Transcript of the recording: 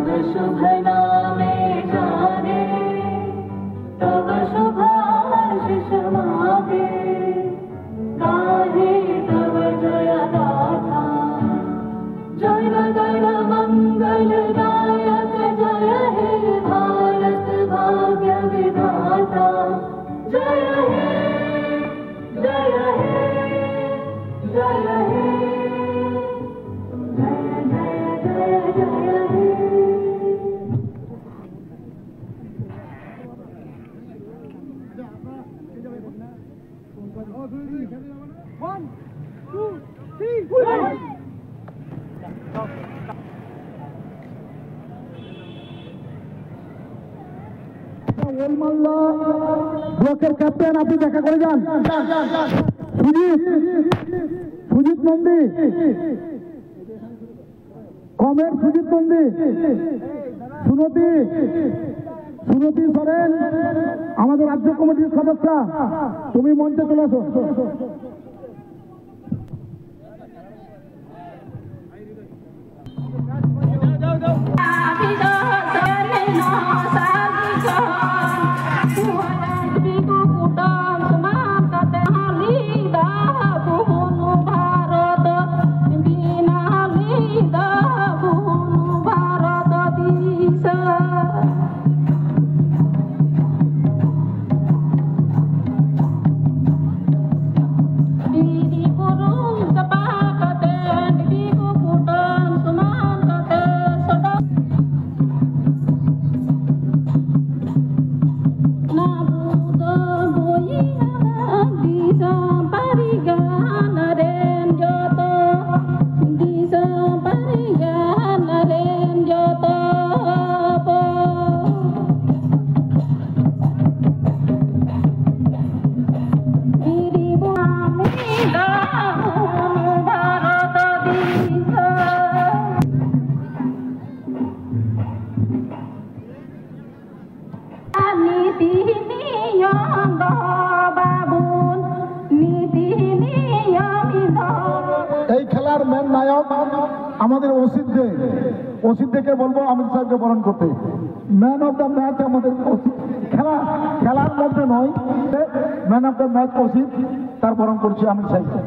तव शुभ नामे जागे तव शुभाशिष मागे गाहे तव जय गाथा जय जय मंगलदायक जय हे भारत भाग्य विधाता जय हे जय हे जय हे जय जय जय जय हे। One, two, three, ওলমাল্লা ব্লকের ক্যাপ্টেন আপনি দেখা করে যান। সুজিত নন্দী কমের সুজিত নন্দী সুনতি সরেন আমাদের রাজ্য কমিটির সদস্য তুমি মঞ্চে চলে আসো। এই খেলার মেন নায়ক আমাদের ওসিদকে বলবো আমির সাহেবকে বরণ করতে। ম্যান অফ দ্য ম্যাচ আমাদের খেলার মধ্যে নয়, ম্যান অফ দ্য ম্যাচ ওসিদ, তার বরণ করছি আমির সাহেবকে।